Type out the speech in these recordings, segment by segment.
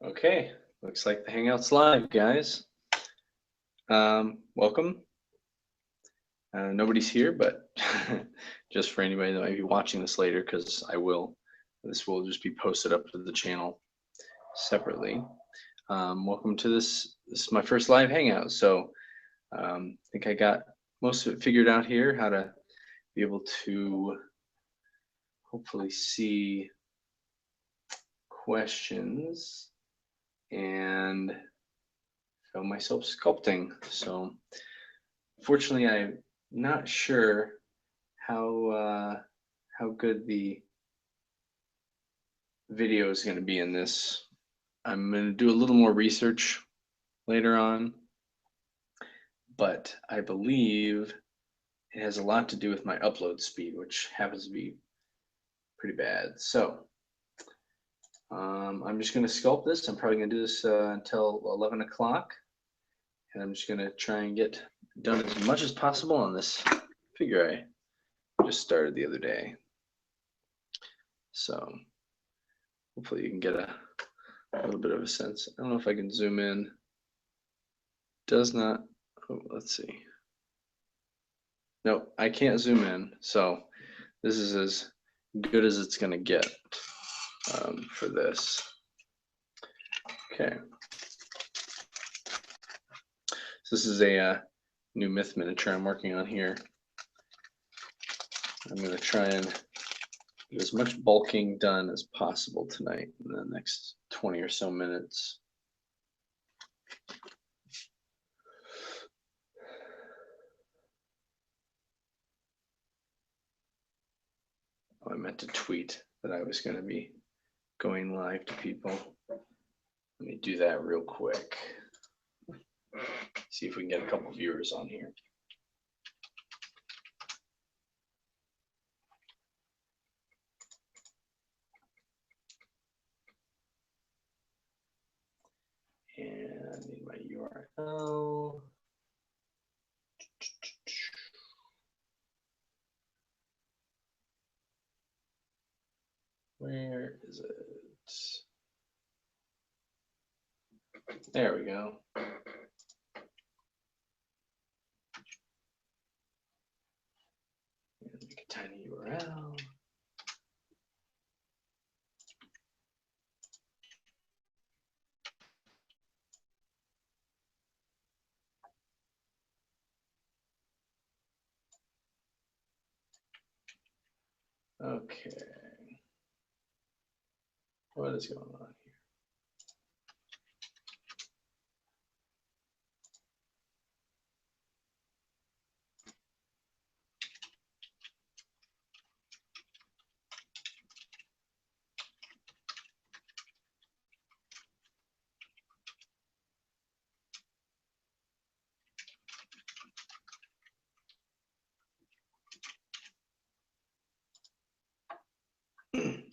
Okay, looks like the Hangout's live, guys. Welcome. Nobody's here, but just for anybody that might be watching this later, because this will just be posted up to the channel separately. Welcome to this. This is my first live Hangout, so I think I got most of it figured out here, how to be able to hopefully see questions and show myself sculpting. So fortunately, I'm not sure how good the video is going to be in this. I'm going to do a little more research later on, but I believe it has a lot to do with my upload speed, which happens to be pretty bad. So I'm just going to sculpt this. I'm probably going to do this until 11 o'clock, and I'm just going to try and get done as much as possible on this figure I just started the other day. So hopefully you can get a little bit of a sense. I don't know if I can zoom in. Does not, oh, let's see. No, I can't zoom in. So this is as good as it's going to get for this. Okay. So this is a new myth miniature I'm working on here. I'm going to try and get as much bulking done as possible tonight in the next 20 or so minutes. Oh, I meant to tweet that I was going to be going live to people. Let me do that real quick. See if we can get a couple viewers on here. And I need my URL. Where is it? There we go. Make a tiny URL. Okay. What is going on here?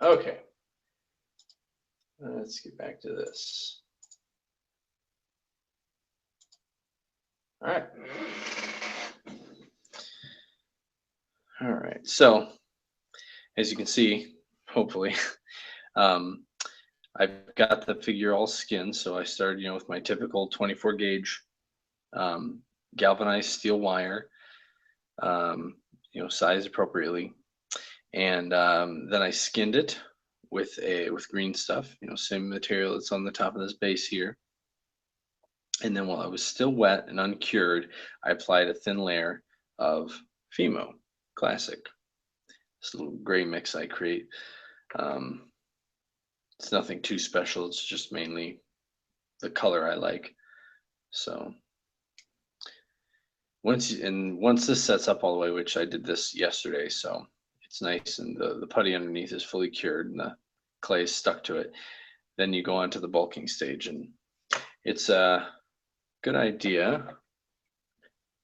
Okay. Let's get back to this. All right. All right. So, as you can see, hopefully, I've got the figure all skinned. So I started, with my typical 24 gauge galvanized steel wire, sized appropriately, and then I skinned it with green stuff, same material that's on the top of this base here. And then while it was still wet and uncured, I applied a thin layer of Fimo Classic. This little gray mix I create. It's nothing too special. It's just mainly the color I like. So once this sets up all the way, which I did this yesterday, so it's nice, and the putty underneath is fully cured and the clay is stuck to it, then you go on to the bulking stage, and it's a good idea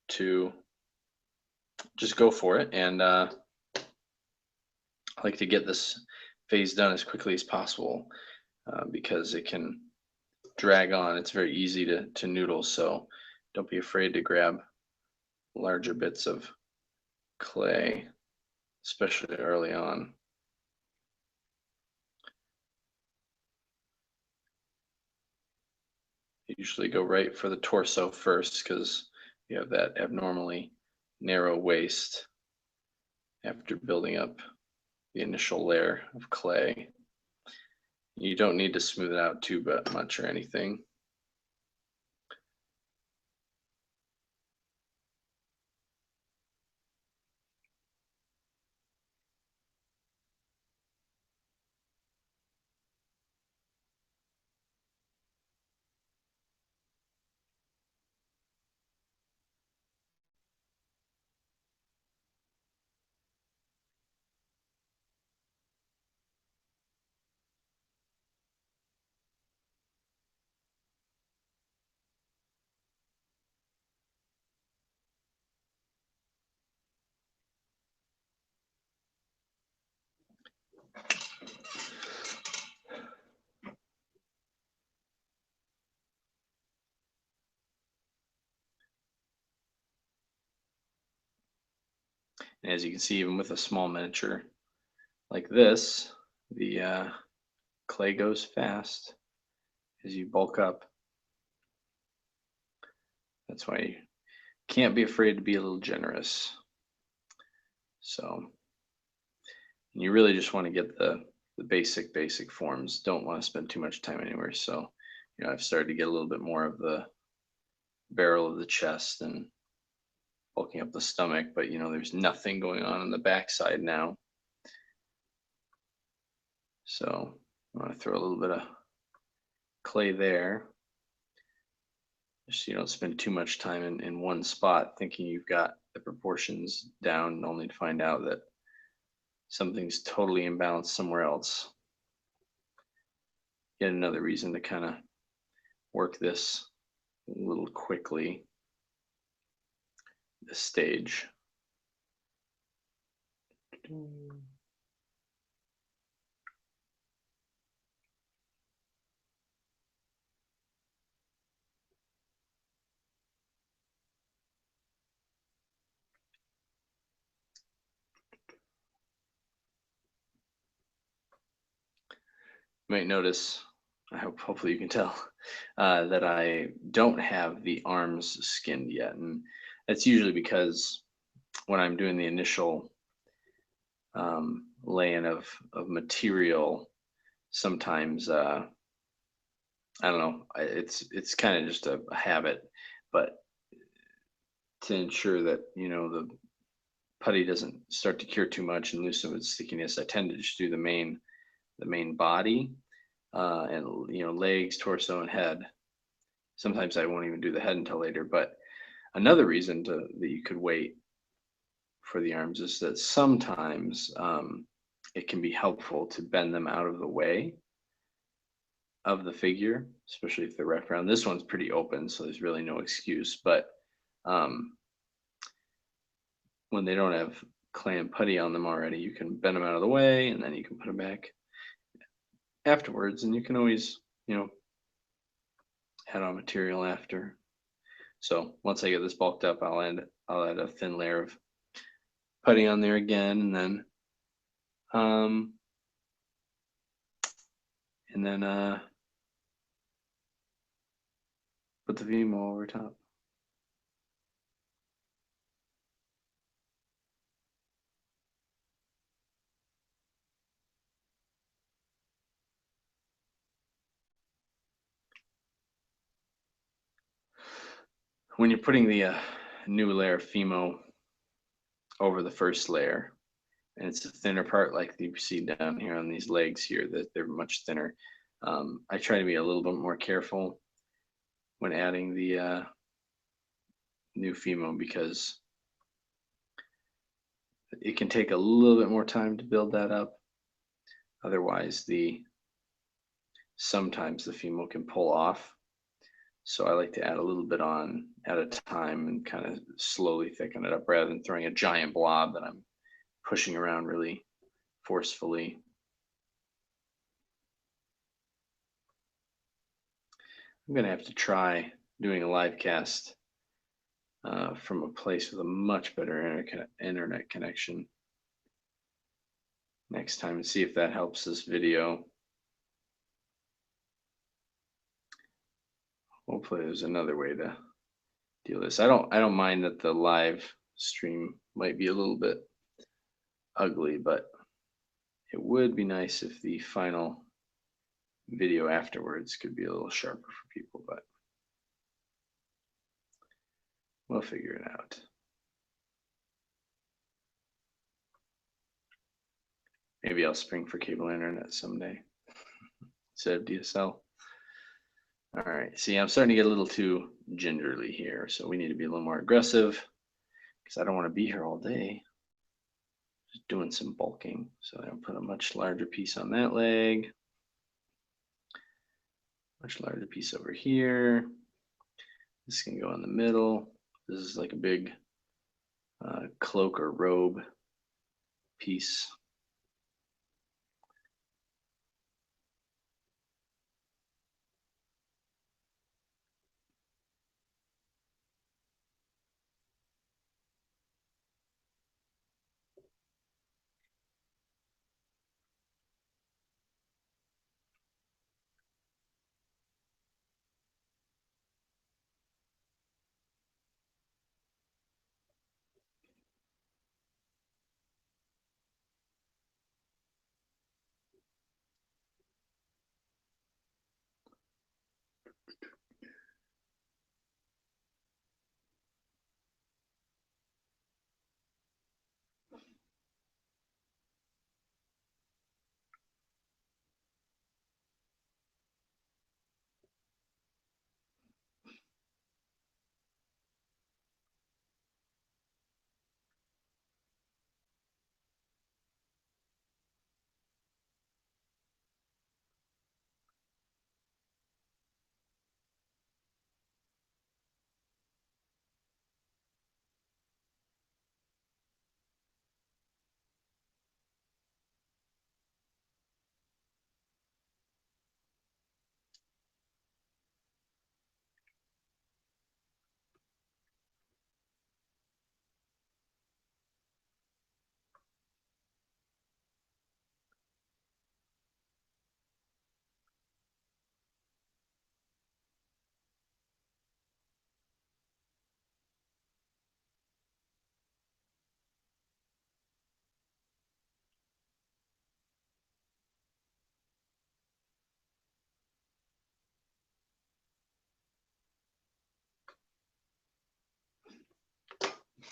to just go for it. And I like to get this phase done as quickly as possible because it can drag on. It's very easy to noodle, so don't be afraid to grab larger bits of clay, especially early on. usually go right for the torso first because you have that abnormally narrow waist after building up the initial layer of clay. You don't need to smooth it out too much or anything. And as you can see, even with a small miniature like this, the clay goes fast as you bulk up. That's why you can't be afraid to be a little generous. So you really just want to get the basic forms. Don't want to spend too much time anywhere. So, I've started to get a little bit more of the barrel of the chest and bulking up the stomach, but there's nothing going on the backside now. So I'm going to throw a little bit of clay there, just so you don't spend too much time in one spot thinking you've got the proportions down, only to find out that something's totally imbalanced somewhere else. Yet another reason to kind of work this a little quickly, this stage. You might notice, hopefully you can tell, that I don't have the arms skinned yet. And that's usually because when I'm doing the initial laying of material, sometimes, I don't know, it's kind of just a habit, but to ensure that, the putty doesn't start to cure too much and lose some of its stickiness, I tend to just do the main body, and legs, torso, and head. Sometimes I won't even do the head until later. But another reason that you could wait for the arms is that sometimes it can be helpful to bend them out of the way of the figure, especially if they're wrapped around. This one's pretty open, so there's really no excuse. But when they don't have clay and putty on them already, you can bend them out of the way, and then you can put them back afterwards, and you can always, add on material after. So once I get this bulked up, I'll add a thin layer of putty on there again, and then put the Vimo over top. When you're putting the new layer of Fimo over the first layer, and it's a thinner part like you see down here on these legs here, that they're much thinner, I try to be a little bit more careful when adding the new Fimo, because it can take a little bit more time to build that up. Otherwise, sometimes the Fimo can pull off. So I like to add a little bit on at a time and kind of slowly thicken it up rather than throwing a giant blob that I'm pushing around really forcefully. I'm going to have to try doing a live cast from a place with a much better internet connection next time and see if that helps this video. hopefully there's another way to deal this. I don't mind that the live stream might be a little bit ugly, but it would be nice if the final video afterwards could be a little sharper for people, but we'll figure it out. Maybe I'll spring for cable internet someday instead of DSL. All right, see, I'm starting to get a little too gingerly here, so we need to be a little more aggressive because I don't want to be here all day. Just doing some bulking. So I'll put a much larger piece on that leg. Much larger piece over here. This can go in the middle. This is like a big cloak or robe piece.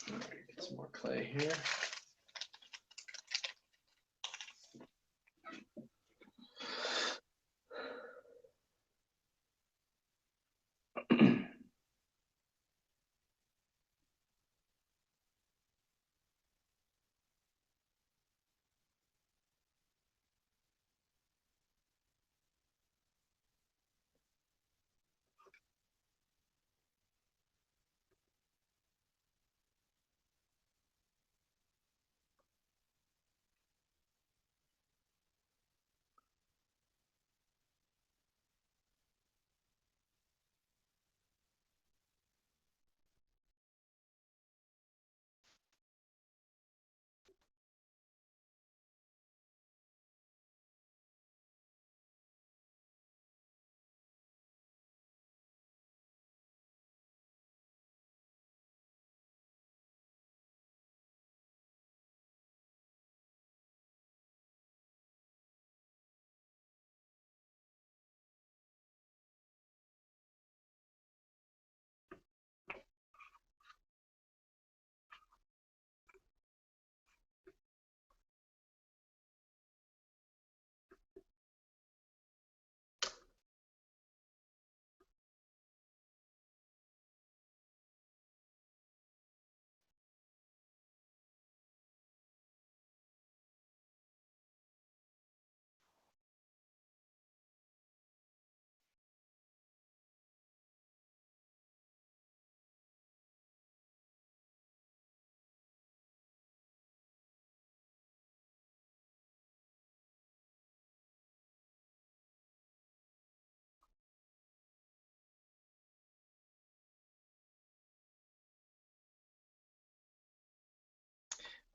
All right, get some more clay here.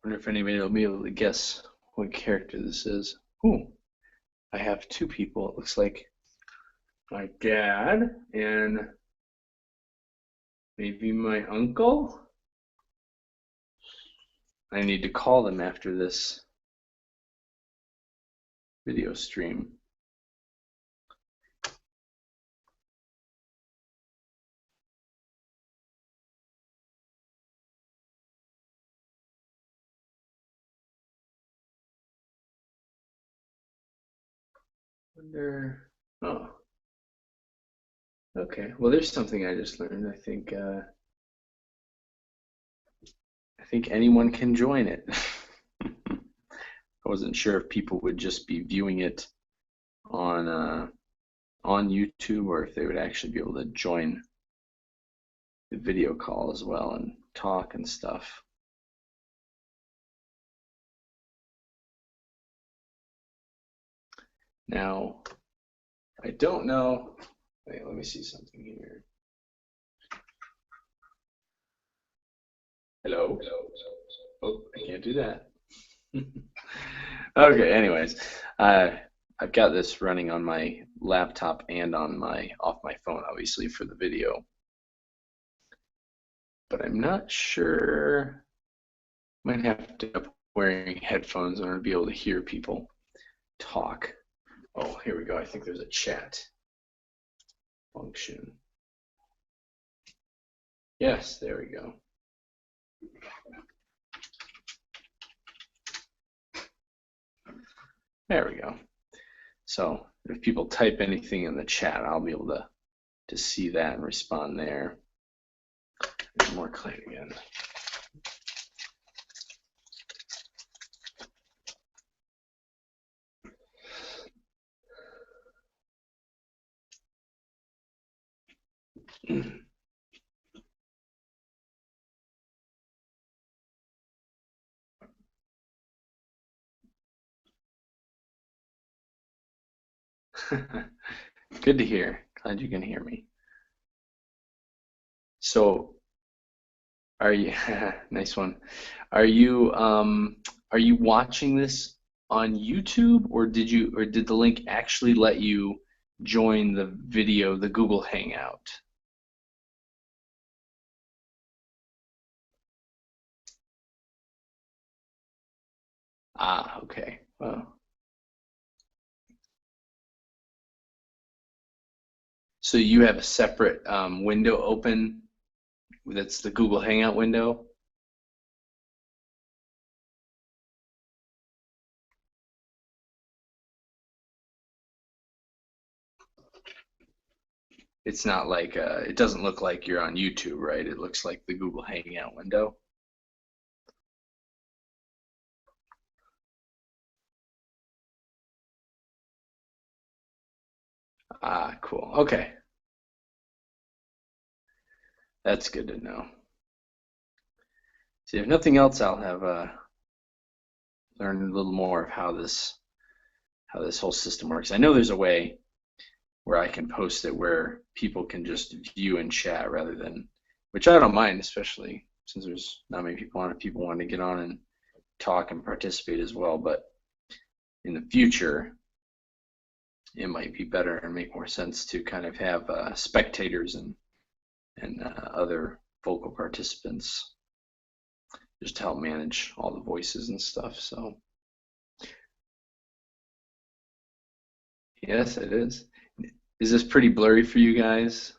Wonder if anybody will be able to guess what character this is. Ooh, I have two people. It looks like my dad and Maybe my uncle? I need to call them after this video stream. Wonder. Oh, okay. Well, there's something I just learned. I think anyone can join it. I wasn't sure if people would just be viewing it on on YouTube or if they would actually be able to join the video call as well and talk and stuff. Now, I don't know. Wait, let me see something here. Hello? Oh, I can't do that. Okay, anyways, I've got this running on my laptop and on my off my phone, obviously, for the video. But I'm not sure. Might have to end up wearing headphones in order to be able to hear people talk. Oh, here we go. I think there's a chat function. Yes, there we go. There we go. So if people type anything in the chat, I'll be able to see that and respond there. There's more clay again. Good to hear. Glad you can hear me. So, are you nice one? Are you watching this on YouTube or did the link actually let you join the video, the Google Hangout? Ah, okay. Well, so you have a separate window open that's the Google Hangout window? It's not like it doesn't look like you're on YouTube, right? It looks like the Google Hangout window. Ah, cool. Okay. That's good to know. See, if nothing else, I'll have learn a little more of how this whole system works. I know there's a way where I can post it where people can just view and chat rather than, which I don't mind, especially since there's not many people on it. People want to get on and talk and participate as well. But in the future, it might be better and make more sense to kind of have spectators and other vocal participants just to help manage all the voices and stuff. So yes, it is. Is this pretty blurry for you guys?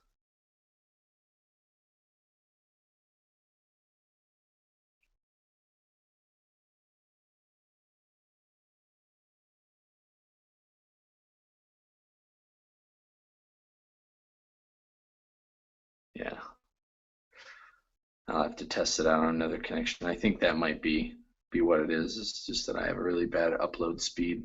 Yeah, I'll have to test it out on another connection. I think that might be what it is. It's just that I have a really bad upload speed.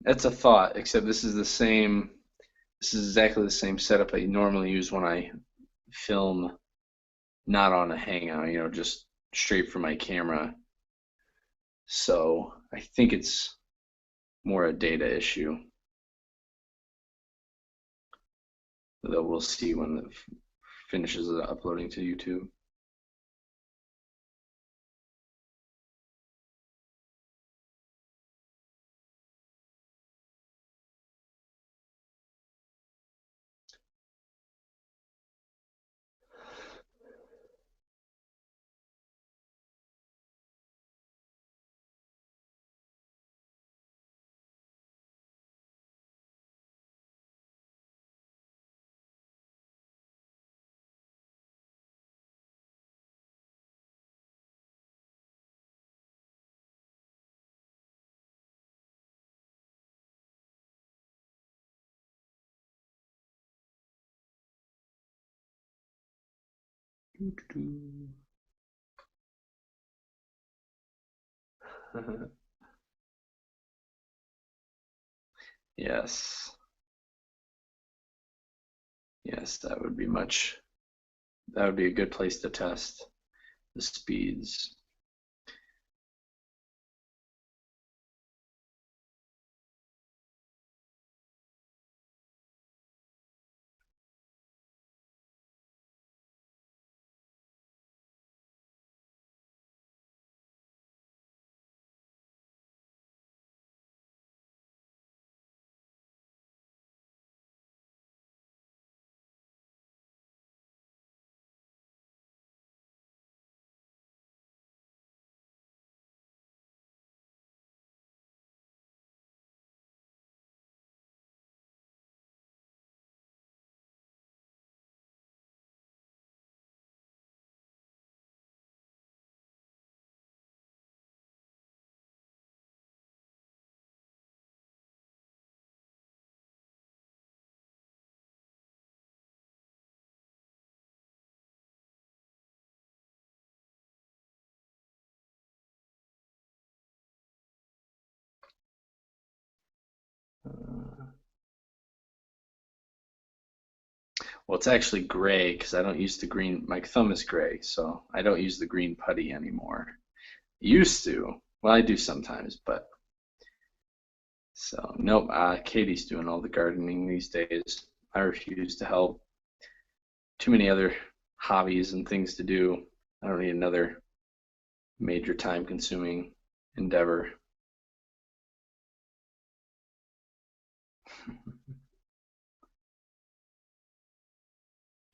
That's a thought, except this is the same. This is exactly the same setup I normally use when I film not on a Hangout, just straight from my camera. So I think it's more a data issue. that we'll see when it finishes uploading to YouTube. Yes. Yes, that would be a good place to test the speeds. Well, it's actually gray because I don't use the green. My thumb is gray, so I don't use the green putty anymore. Used to. Well, I do sometimes, but so nope. Katie's doing all the gardening these days. I refuse to help. Too many other hobbies and things to do. I don't need another major time-consuming endeavor.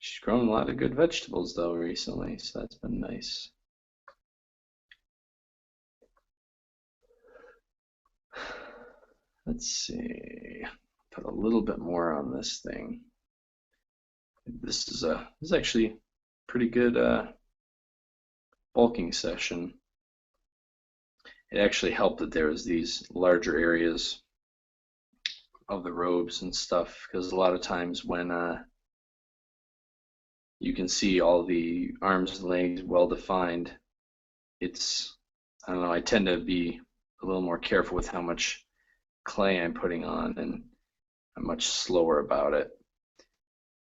She's grown a lot of good vegetables though recently, so that's been nice. Let's see. Put a little bit more on this thing. This is actually pretty good bulking session. It actually helped that there was these larger areas of the robes and stuff, because a lot of times when you can see all the arms and legs well defined, it's, I don't know, I tend to be a little more careful with how much clay I'm putting on, and I'm much slower about it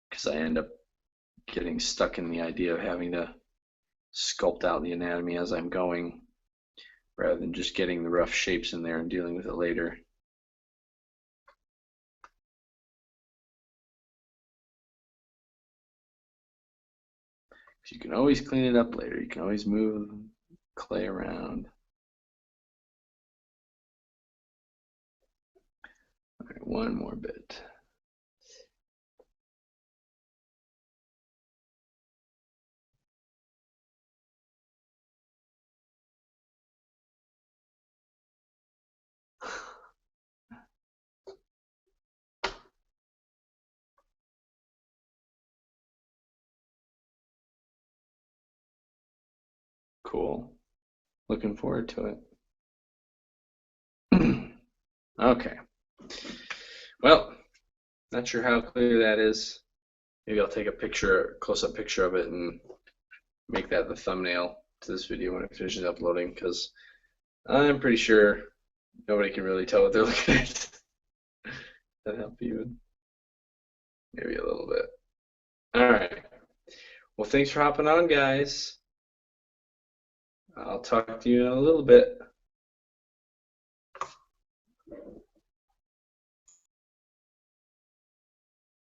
because I end up getting stuck in the idea of having to sculpt out the anatomy as I'm going rather than just getting the rough shapes in there and dealing with it later. You can always clean it up later. You can always move clay around. All right, one more bit. Cool. Looking forward to it. Okay. Well, not sure how clear that is. Maybe I'll take a picture, close-up picture of it, and make that the thumbnail to this video when it finishes uploading, because I'm pretty sure nobody can really tell what they're looking at. That help even? Maybe a little bit. All right. Well, thanks for hopping on, guys. I'll talk to you in a little bit.